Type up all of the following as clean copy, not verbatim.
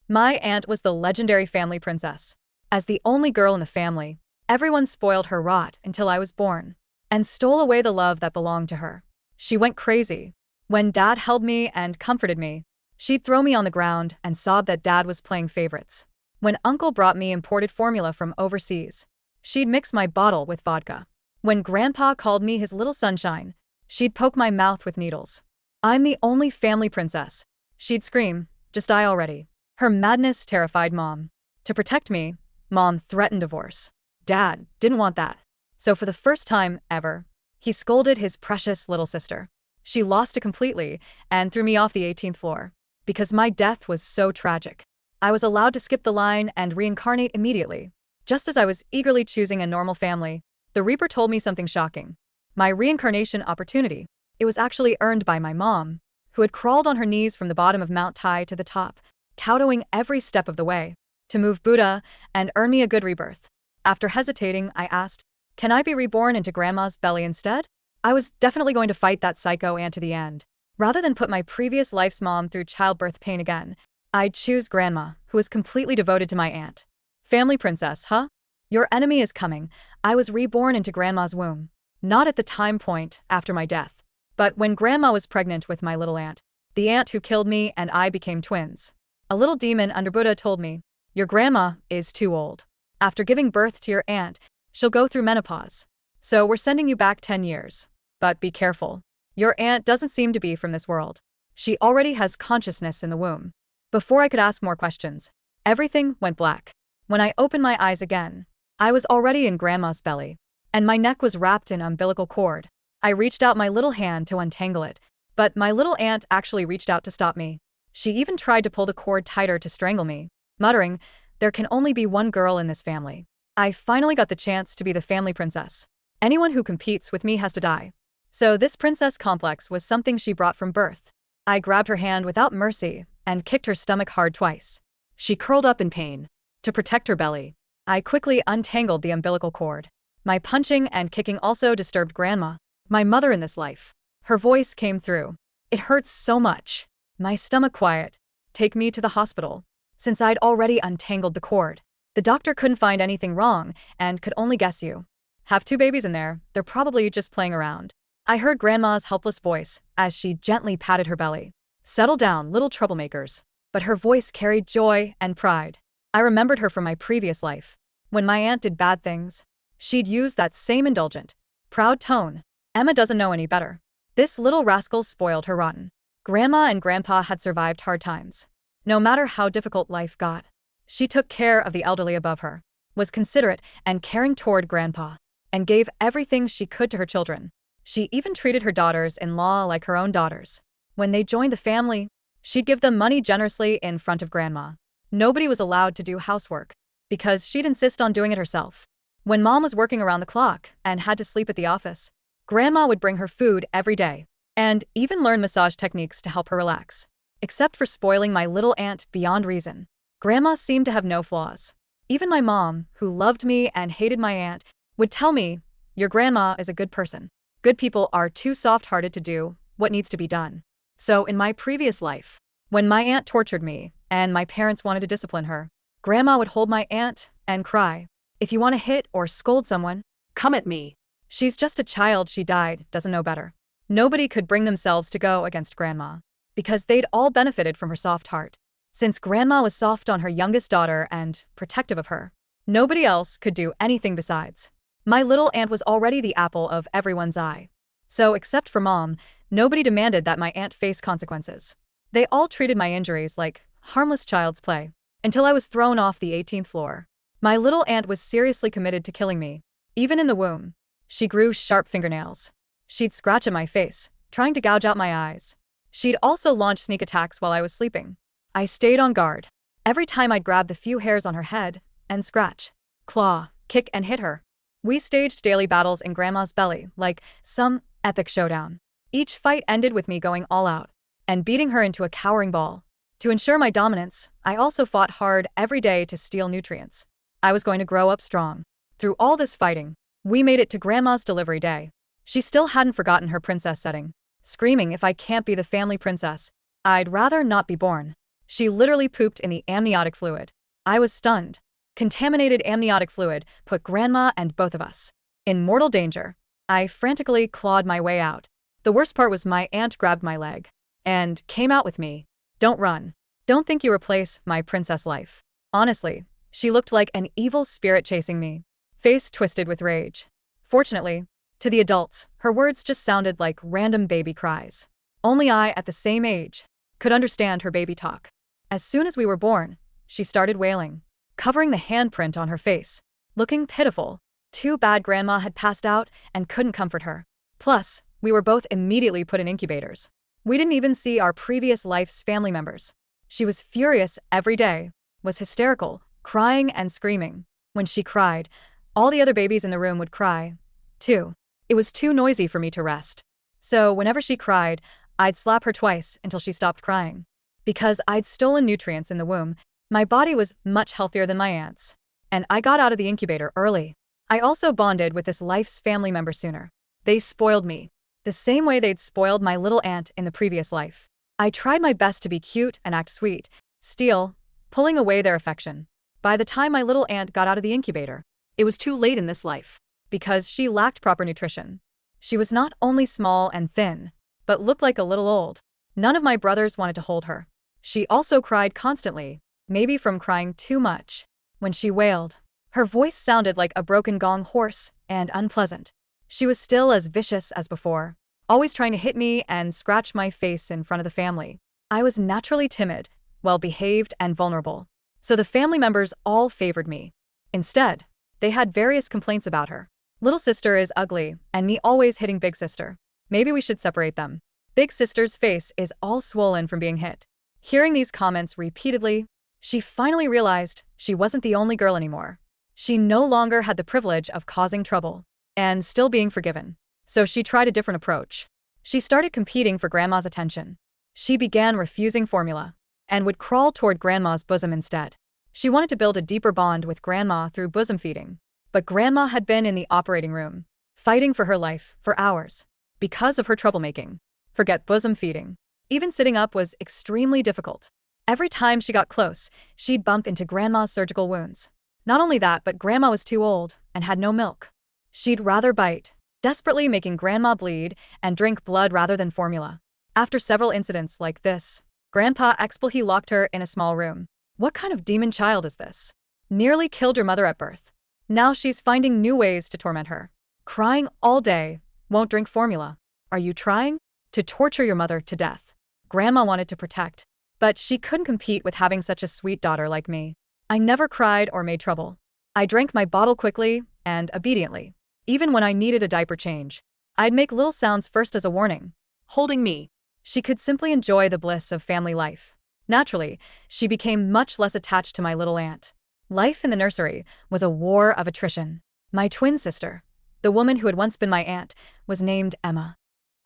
My aunt was the legendary family princess. As the only girl in the family, everyone spoiled her rot until I was born and stole away the love that belonged to her. She went crazy. When Dad held me and comforted me, she'd throw me on the ground and sob that Dad was playing favorites. When Uncle brought me imported formula from overseas, she'd mix my bottle with vodka. When Grandpa called me his little sunshine, she'd poke my mouth with needles. "I'm the only family princess," she'd scream, "just die already." Her madness terrified Mom. To protect me, Mom threatened divorce. Dad didn't want that. So for the first time ever, he scolded his precious little sister. She lost it completely and threw me off the 18th floor. Because my death was so tragic, I was allowed to skip the line and reincarnate immediately. Just as I was eagerly choosing a normal family, the Reaper told me something shocking. My reincarnation opportunity. It was actually earned by my mom, who had crawled on her knees from the bottom of Mount Tai to the top, kowtowing every step of the way, to move Buddha and earn me a good rebirth. After hesitating, I asked, "Can I be reborn into Grandma's belly instead?" I was definitely going to fight that psycho aunt to the end. Rather than put my previous life's mom through childbirth pain again, I'd choose Grandma, who was completely devoted to my aunt. Family princess, huh? Your enemy is coming. I was reborn into Grandma's womb. Not at the time point after my death, but when Grandma was pregnant with my little aunt, the aunt who killed me and I became twins. A little demon under Buddha told me, "Your grandma is too old. After giving birth to your aunt, she'll go through menopause. So we're sending you back 10 years. But be careful. Your aunt doesn't seem to be from this world. She already has consciousness in the womb." Before I could ask more questions, everything went black. When I opened my eyes again, I was already in Grandma's belly, and my neck was wrapped in umbilical cord. I reached out my little hand to untangle it, but my little aunt actually reached out to stop me. She even tried to pull the cord tighter to strangle me, muttering, "There can only be one girl in this family." I finally got the chance to be the family princess. Anyone who competes with me has to die. So this princess complex was something she brought from birth. I grabbed her hand without mercy and kicked her stomach hard twice. She curled up in pain. To protect her belly, I quickly untangled the umbilical cord. My punching and kicking also disturbed Grandma, my mother in this life. Her voice came through. "It hurts so much." My stomach quiet. "Take me to the hospital." Since I'd already untangled the cord, the doctor couldn't find anything wrong and could only guess you have two babies in there, they're probably just playing around. I heard Grandma's helpless voice as she gently patted her belly. "Settle down, little troublemakers." But her voice carried joy and pride. I remembered her from my previous life. When my aunt did bad things, she'd use that same indulgent, proud tone. "Emma doesn't know any better. This little rascal spoiled her rotten." Grandma and Grandpa had survived hard times. No matter how difficult life got, she took care of the elderly above her, was considerate and caring toward Grandpa, and gave everything she could to her children. She even treated her daughters-in-law like her own daughters. When they joined the family, she'd give them money generously in front of Grandma. Nobody was allowed to do housework, because she'd insist on doing it herself. When Mom was working around the clock and had to sleep at the office, Grandma would bring her food every day, and even learn massage techniques to help her relax. Except for spoiling my little aunt beyond reason, Grandma seemed to have no flaws. Even my mom, who loved me and hated my aunt, would tell me, "Your grandma is a good person. Good people are too soft-hearted to do what needs to be done." So in my previous life, when my aunt tortured me and my parents wanted to discipline her, Grandma would hold my aunt and cry, "If you want to hit or scold someone, come at me. She's just a child, she died, doesn't know better." Nobody could bring themselves to go against Grandma, because they'd all benefited from her soft heart. Since Grandma was soft on her youngest daughter and protective of her, nobody else could do anything besides. My little aunt was already the apple of everyone's eye. So except for Mom, nobody demanded that my aunt face consequences. They all treated my injuries like harmless child's play, until I was thrown off the 18th floor. My little aunt was seriously committed to killing me. Even in the womb, she grew sharp fingernails. She'd scratch at my face, trying to gouge out my eyes. She'd also launch sneak attacks while I was sleeping. I stayed on guard. Every time I'd grab the few hairs on her head and scratch, claw, kick and hit her. We staged daily battles in Grandma's belly, like some epic showdown. Each fight ended with me going all out and beating her into a cowering ball. To ensure my dominance, I also fought hard every day to steal nutrients. I was going to grow up strong. Through all this fighting, we made it to Grandma's delivery day. She still hadn't forgotten her princess setting, screaming, "If I can't be the family princess, I'd rather not be born." She literally pooped in the amniotic fluid. I was stunned. Contaminated amniotic fluid put Grandma and both of us in mortal danger. I frantically clawed my way out. The worst part was my aunt grabbed my leg and came out with me. Don't run. Don't think you replace my princess life. Honestly, she looked like an evil spirit chasing me, face twisted with rage. Fortunately, to the adults, her words just sounded like random baby cries. Only I, at the same age, could understand her baby talk. As soon as we were born, she started wailing, covering the handprint on her face, looking pitiful. Too bad Grandma had passed out and couldn't comfort her. Plus, we were both immediately put in incubators. We didn't even see our previous life's family members. She was furious every day, was hysterical, crying and screaming. When she cried, all the other babies in the room would cry, too. It was too noisy for me to rest. So whenever she cried, I'd slap her twice until she stopped crying. Because I'd stolen nutrients in the womb, my body was much healthier than my aunt's. And I got out of the incubator early. I also bonded with this life's family member sooner. They spoiled me, the same way they'd spoiled my little aunt in the previous life. I tried my best to be cute and act sweet, still pulling away their affection. By the time my little aunt got out of the incubator, it was too late in this life, because she lacked proper nutrition. She was not only small and thin, but looked like a little old. None of my brothers wanted to hold her. She also cried constantly, maybe from crying too much. When she wailed, her voice sounded like a broken gong, hoarse and unpleasant. She was still as vicious as before, always trying to hit me and scratch my face in front of the family. I was naturally timid, well-behaved and vulnerable, so the family members all favored me. Instead, they had various complaints about her. Little sister is ugly, and me always hitting big sister. Maybe we should separate them. Big sister's face is all swollen from being hit. Hearing these comments repeatedly, she finally realized she wasn't the only girl anymore. She no longer had the privilege of causing trouble and still being forgiven. So she tried a different approach. She started competing for Grandma's attention. She began refusing formula and would crawl toward Grandma's bosom instead. She wanted to build a deeper bond with Grandma through bosom feeding. But Grandma had been in the operating room, fighting for her life for hours. Because of her troublemaking. Forget bosom feeding. Even sitting up was extremely difficult. Every time she got close, she'd bump into Grandma's surgical wounds. Not only that, but Grandma was too old and had no milk. She'd rather bite, desperately making Grandma bleed and drink blood rather than formula. After several incidents like this, Grandpa he locked her in a small room. What kind of demon child is this? Nearly killed your mother at birth. Now she's finding new ways to torment her. Crying all day, won't drink formula. Are you trying to torture your mother to death? Grandma wanted to protect, but she couldn't compete with having such a sweet daughter like me. I never cried or made trouble. I drank my bottle quickly and obediently. Even when I needed a diaper change, I'd make little sounds first as a warning. Holding me. She could simply enjoy the bliss of family life. Naturally, she became much less attached to my little aunt. Life in the nursery was a war of attrition. My twin sister, the woman who had once been my aunt, was named Emma.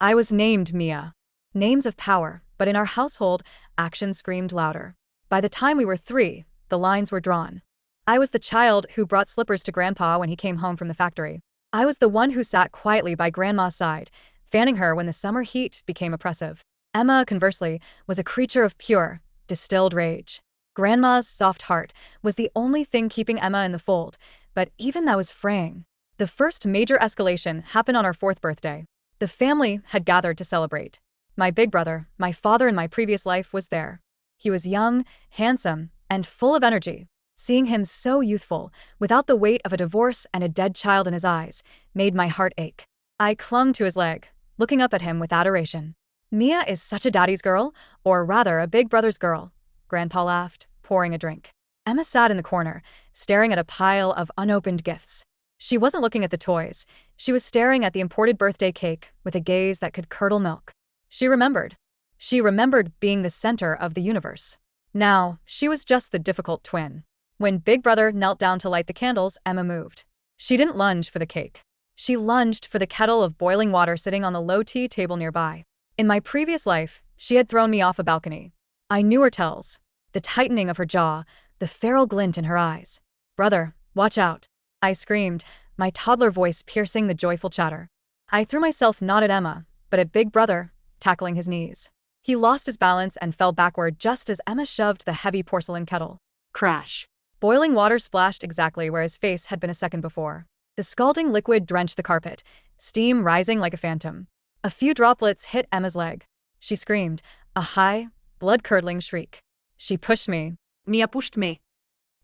I was named Mia. Names of power, but in our household, action screamed louder. By the time we were 3, the lines were drawn. I was the child who brought slippers to Grandpa when he came home from the factory. I was the one who sat quietly by Grandma's side, fanning her when the summer heat became oppressive. Emma, conversely, was a creature of pure, distilled rage. Grandma's soft heart was the only thing keeping Emma in the fold, but even that was fraying. The first major escalation happened on our 4th birthday. The family had gathered to celebrate. My big brother, my father in my previous life, was there. He was young, handsome, and full of energy. Seeing him so youthful, without the weight of a divorce and a dead child in his eyes, made my heart ache. I clung to his leg, looking up at him with adoration. Mia is such a daddy's girl, or rather a big brother's girl, Grandpa laughed, pouring a drink. Emma sat in the corner, staring at a pile of unopened gifts. She wasn't looking at the toys. She was staring at the imported birthday cake with a gaze that could curdle milk. She remembered. She remembered being the center of the universe. Now, she was just the difficult twin. When Big Brother knelt down to light the candles, Emma moved. She didn't lunge for the cake. She lunged for the kettle of boiling water sitting on the low tea table nearby. In my previous life, she had thrown me off a balcony. I knew her tells. The tightening of her jaw, the feral glint in her eyes. "Brother, watch out," I screamed, my toddler voice piercing the joyful chatter. I threw myself not at Emma, but at Big Brother, tackling his knees. He lost his balance and fell backward just as Emma shoved the heavy porcelain kettle. Crash. Boiling water splashed exactly where his face had been a second before. The scalding liquid drenched the carpet, steam rising like a phantom. A few droplets hit Emma's leg. She screamed, a high, blood-curdling shriek. She pushed me. Mia pushed me.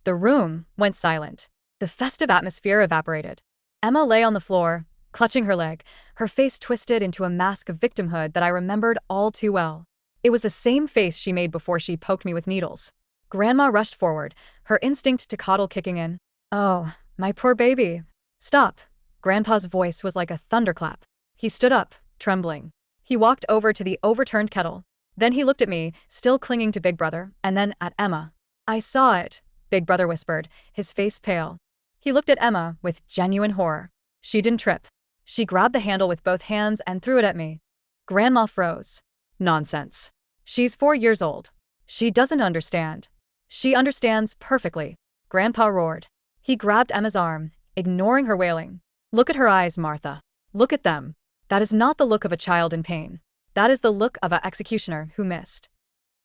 The room went silent. The festive atmosphere evaporated. Emma lay on the floor, clutching her leg, her face twisted into a mask of victimhood that I remembered all too well. It was the same face she made before she poked me with needles. Grandma rushed forward, her instinct to coddle kicking in. Oh, my poor baby. Stop. Grandpa's voice was like a thunderclap. He stood up, trembling. He walked over to the overturned kettle. Then he looked at me, still clinging to Big Brother, and then at Emma. I saw it, Big Brother whispered, his face pale. He looked at Emma with genuine horror. She didn't trip. She grabbed the handle with both hands and threw it at me. Grandma froze. Nonsense. She's 4 years old. She doesn't understand. She understands perfectly. Grandpa roared. He grabbed Emma's arm, ignoring her wailing. Look at her eyes, Martha. Look at them. That is not the look of a child in pain. That is the look of an executioner who missed.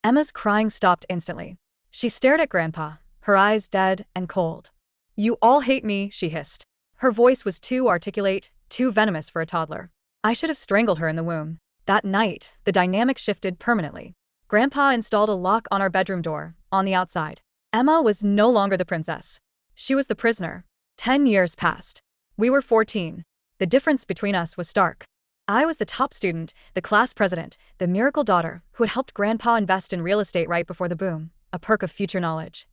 Emma's crying stopped instantly. She stared at Grandpa, her eyes dead and cold. You all hate me, she hissed. Her voice was too articulate, too venomous for a toddler. I should have strangled her in the womb. That night, the dynamic shifted permanently. Grandpa installed a lock on our bedroom door, on the outside. Emma was no longer the princess. She was the prisoner. 10 years passed. We were 14. The difference between us was stark. I was the top student, the class president, the miracle daughter who had helped Grandpa invest in real estate right before the boom, a perk of future knowledge.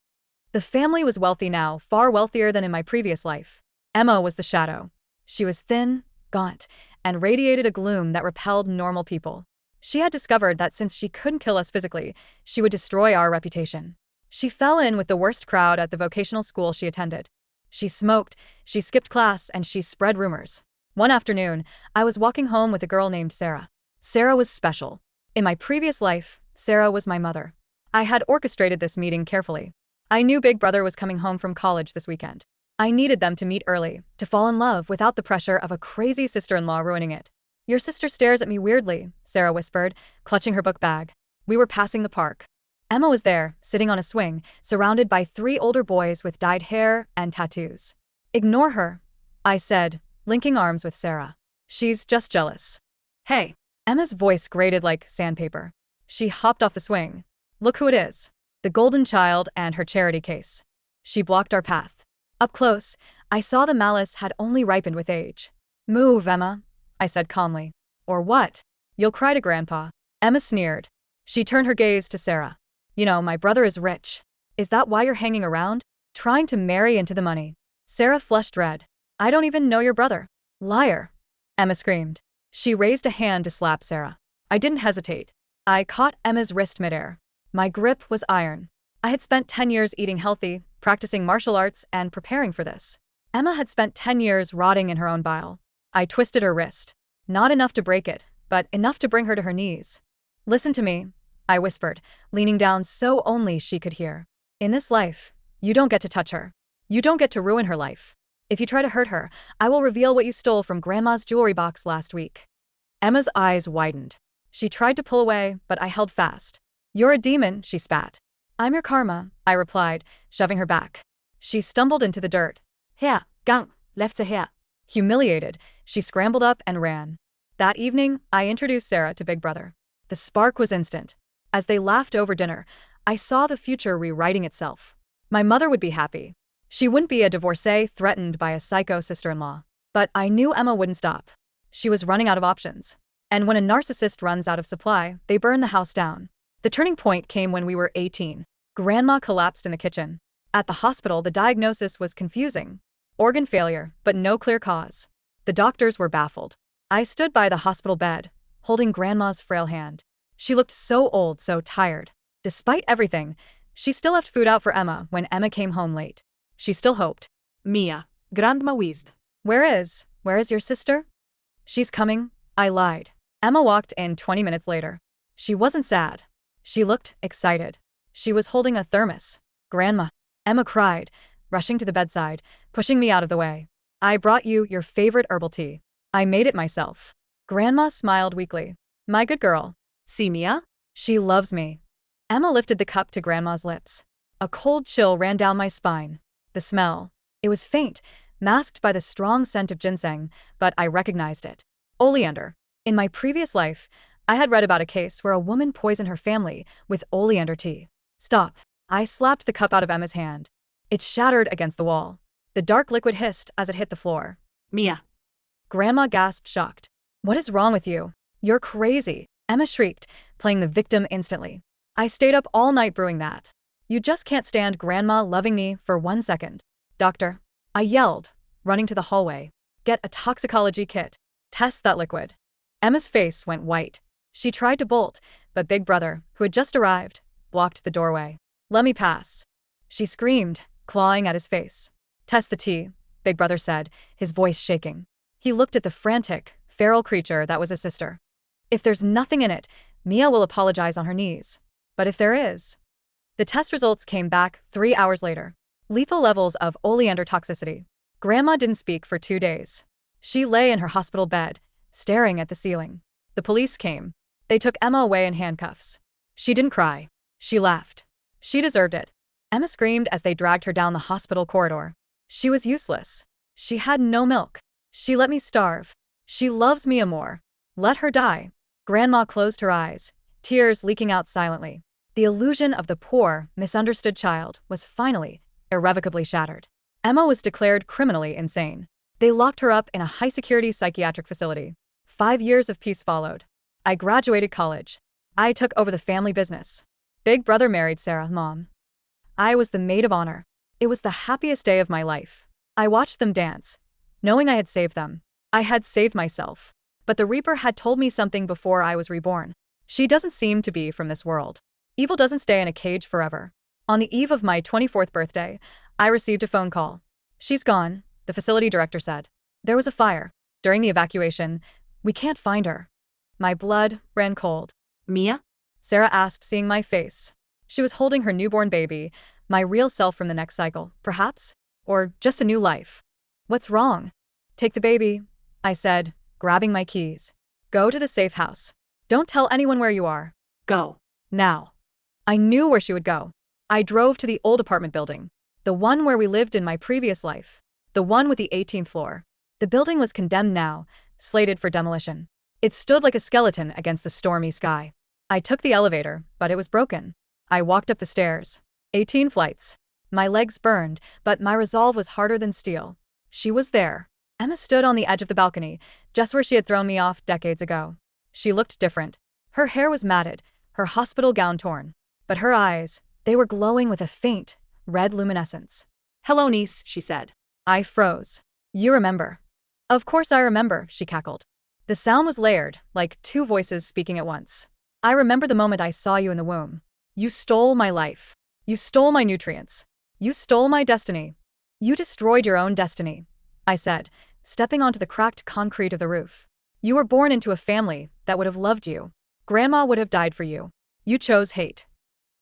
The family was wealthy now, far wealthier than in my previous life. Emma was the shadow. She was thin, gaunt, and radiated a gloom that repelled normal people. She had discovered that since she couldn't kill us physically, she would destroy our reputation. She fell in with the worst crowd at the vocational school she attended. She smoked, she skipped class, and she spread rumors. One afternoon, I was walking home with a girl named Sarah. Sarah was special. In my previous life, Sarah was my mother. I had orchestrated this meeting carefully. I knew Big Brother was coming home from college this weekend. I needed them to meet early, to fall in love without the pressure of a crazy sister-in-law ruining it. Your sister stares at me weirdly, Sarah whispered, clutching her book bag. We were passing the park. Emma was there, sitting on a swing, surrounded by 3 older boys with dyed hair and tattoos. Ignore her, I said, linking arms with Sarah. She's just jealous. Hey. Emma's voice grated like sandpaper. She hopped off the swing. Look who it is. The golden child and her charity case. She blocked our path. Up close, I saw the malice had only ripened with age. Move, Emma, I said calmly. Or what? You'll cry to Grandpa. Emma sneered. She turned her gaze to Sarah. You know, my brother is rich. Is that why you're hanging around? Trying to marry into the money. Sarah flushed red. I don't even know your brother. Liar. Emma screamed. She raised a hand to slap Sarah. I didn't hesitate. I caught Emma's wrist midair. My grip was iron. I had spent 10 years eating healthy, practicing martial arts, and preparing for this. Emma had spent 10 years rotting in her own bile. I twisted her wrist. Not enough to break it, but enough to bring her to her knees. Listen to me, I whispered, leaning down so only she could hear. In this life, you don't get to touch her. You don't get to ruin her life. If you try to hurt her, I will reveal what you stole from Grandma's jewelry box last week. Emma's eyes widened. She tried to pull away, but I held fast. You're a demon, she spat. I'm your karma, I replied, shoving her back. She stumbled into the dirt. Here, gang, left to here. Humiliated, she scrambled up and ran. That evening, I introduced Sarah to Big Brother. The spark was instant. As they laughed over dinner, I saw the future rewriting itself. My mother would be happy. She wouldn't be a divorcee threatened by a psycho sister-in-law. But I knew Emma wouldn't stop. She was running out of options. And when a narcissist runs out of supply, they burn the house down. The turning point came when we were 18. Grandma collapsed in the kitchen. At the hospital, the diagnosis was confusing. Organ failure, but no clear cause. The doctors were baffled. I stood by the hospital bed, holding Grandma's frail hand. She looked so old, so tired. Despite everything, she still left food out for Emma when Emma came home late. She still hoped. Mia, Grandma whizzed. Where is your sister? She's coming, I lied. Emma walked in 20 minutes later. She wasn't sad. She looked excited. She was holding a thermos. Grandma. Emma cried, rushing to the bedside, pushing me out of the way. I brought you your favorite herbal tea. I made it myself. Grandma smiled weakly. My good girl. See, Mia? She loves me. Emma lifted the cup to Grandma's lips. A cold chill ran down my spine. The smell. It was faint, masked by the strong scent of ginseng, but I recognized it. Oleander. In my previous life, I had read about a case where a woman poisoned her family with oleander tea. Stop. I slapped the cup out of Emma's hand. It shattered against the wall. The dark liquid hissed as it hit the floor. Mia. Grandma gasped, shocked. What is wrong with you? You're crazy, Emma shrieked, playing the victim instantly. I stayed up all night brewing that. You just can't stand Grandma loving me for 1 second. Doctor. I yelled, running to the hallway. Get a toxicology kit. Test that liquid. Emma's face went white. She tried to bolt, but Big Brother, who had just arrived, blocked the doorway. Let me pass. She screamed, clawing at his face. Test the tea, Big Brother said, his voice shaking. He looked at the frantic, feral creature that was his sister. If there's nothing in it, Mia will apologize on her knees. But if there is... The test results came back 3 hours later. Lethal levels of oleander toxicity. Grandma didn't speak for 2 days. She lay in her hospital bed, staring at the ceiling. The police came. They took Emma away in handcuffs. She didn't cry. She laughed. She deserved it. Emma screamed as they dragged her down the hospital corridor. She was useless. She had no milk. She let me starve. She loves Mia more. Let her die. Grandma closed her eyes, tears leaking out silently. The illusion of the poor, misunderstood child was finally, irrevocably shattered. Emma was declared criminally insane. They locked her up in a high-security psychiatric facility. 5 years of peace followed. I graduated college. I took over the family business. Big Brother married Sarah, Mom. I was the maid of honor. It was the happiest day of my life. I watched them dance, knowing I had saved them. I had saved myself. But the Reaper had told me something before I was reborn. She doesn't seem to be from this world. Evil doesn't stay in a cage forever. On the eve of my 24th birthday, I received a phone call. She's gone, the facility director said. There was a fire. During the evacuation, we can't find her. My blood ran cold. Mia? Sarah asked, seeing my face. She was holding her newborn baby, my real self from the next cycle, perhaps? Or just a new life. What's wrong? Take the baby, I said, grabbing my keys. Go to the safe house. Don't tell anyone where you are. Go. Now. I knew where she would go. I drove to the old apartment building. The one where we lived in my previous life. The one with the 18th floor. The building was condemned now, slated for demolition. It stood like a skeleton against the stormy sky. I took the elevator, but it was broken. I walked up the stairs. 18 flights. My legs burned, but my resolve was harder than steel. She was there. Emma stood on the edge of the balcony, just where she had thrown me off decades ago. She looked different. Her hair was matted, her hospital gown torn. But her eyes, they were glowing with a faint, red luminescence. Hello, niece, she said. I froze. You remember? Of course I remember, she cackled. The sound was layered, like 2 voices speaking at once. I remember the moment I saw you in the womb. You stole my life. You stole my nutrients. You stole my destiny. You destroyed your own destiny, I said, stepping onto the cracked concrete of the roof. You were born into a family that would have loved you. Grandma would have died for you. You chose hate.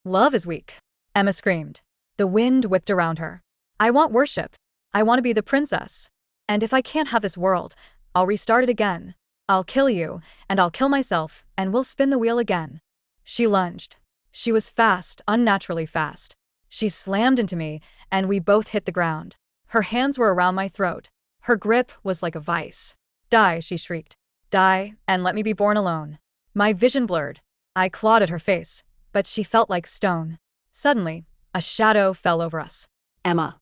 Love is weak, Emma screamed. The wind whipped around her. I want worship. I want to be the princess. And if I can't have this world, I'll restart it again. I'll kill you, and I'll kill myself, and we'll spin the wheel again. She lunged. She was fast, unnaturally fast. She slammed into me, and we both hit the ground. Her hands were around my throat. Her grip was like a vice. Die, she shrieked. Die, and let me be born alone. My vision blurred. I clawed at her face, but she felt like stone. Suddenly, a shadow fell over us. Emma.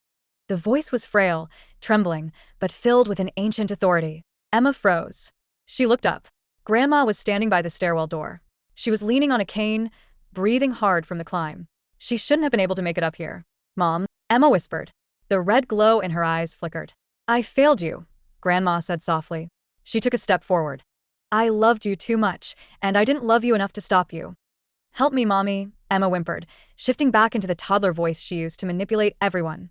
The voice was frail, trembling, but filled with an ancient authority. Emma froze. She looked up. Grandma was standing by the stairwell door. She was leaning on a cane, breathing hard from the climb. She shouldn't have been able to make it up here. Mom, Emma whispered. The red glow in her eyes flickered. I failed you, Grandma said softly. She took a step forward. I loved you too much, and I didn't love you enough to stop you. Help me, Mommy, Emma whimpered, shifting back into the toddler voice she used to manipulate everyone.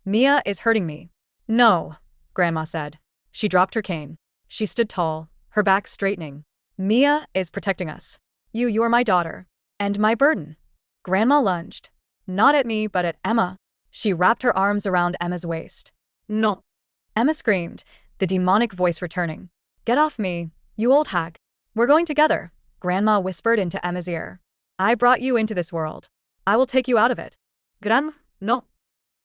Mia is hurting me. No, Grandma said. She dropped her cane. She stood tall, her back straightening. Mia is protecting us. You are my daughter. And my burden. Grandma lunged. Not at me, but at Emma. She wrapped her arms around Emma's waist. No. Emma screamed, the demonic voice returning. Get off me, you old hag. We're going together, Grandma whispered into Emma's ear. I brought you into this world. I will take you out of it. Grandma, no.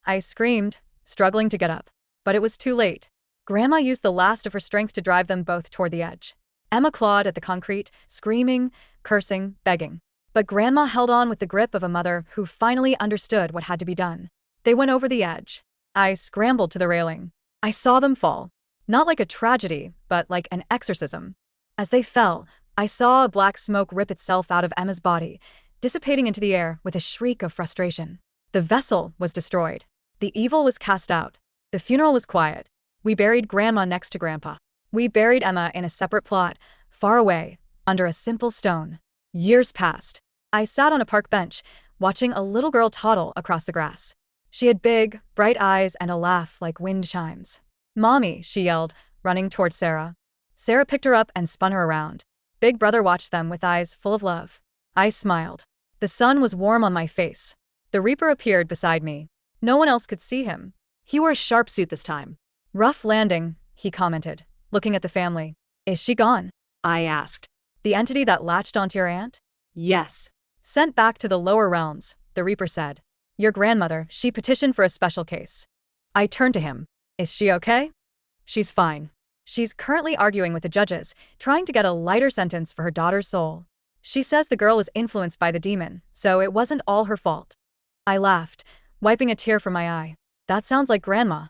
I screamed, struggling to get up. But it was too late. Grandma used the last of her strength to drive them both toward the edge. Emma clawed at the concrete, screaming, cursing, begging. But Grandma held on with the grip of a mother who finally understood what had to be done. They went over the edge. I scrambled to the railing. I saw them fall. Not like a tragedy, but like an exorcism. As they fell, I saw a black smoke rip itself out of Emma's body, dissipating into the air with a shriek of frustration. The vessel was destroyed. The evil was cast out. The funeral was quiet. We buried Grandma next to Grandpa. We buried Emma in a separate plot, far away, under a simple stone. Years passed. I sat on a park bench, watching a little girl toddle across the grass. She had big, bright eyes and a laugh like wind chimes. "Mommy," she yelled, running toward Sarah. Sarah picked her up and spun her around. Big Brother watched them with eyes full of love. I smiled. The sun was warm on my face. The Reaper appeared beside me. No one else could see him. He wore a sharp suit this time. "Rough landing," he commented, looking at the family. "Is she gone?" I asked. "The entity that latched onto your aunt?" Yes. "Sent back to the lower realms," the Reaper said. "Your grandmother, she petitioned for a special case." I turned to him. "Is she okay?" "She's fine. She's currently arguing with the judges, trying to get a lighter sentence for her daughter's soul. She says the girl was influenced by the demon, so it wasn't all her fault." I laughed, wiping a tear from my eye. "That sounds like Grandma."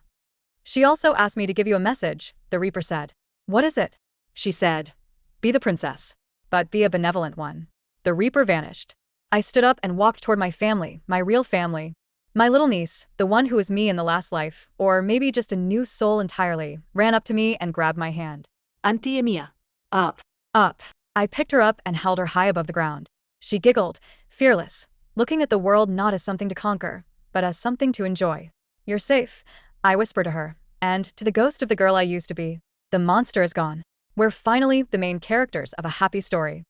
"She also asked me to give you a message," the Reaper said. "What is it?" She said, "Be the princess, "But be a benevolent one." The Reaper vanished. I stood up and walked toward my family, my real family. My little niece, the one who was me in the last life, or maybe just a new soul entirely, ran up to me and grabbed my hand. Auntie Mia. Up. Up. I picked her up and held her high above the ground. She giggled, fearless, looking at the world not as something to conquer, but as something to enjoy. "You're safe," I whispered to her, and to the ghost of the girl I used to be. The monster is gone. We're finally the main characters of a happy story.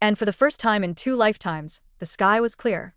And for the first time in 2 lifetimes, the sky was clear.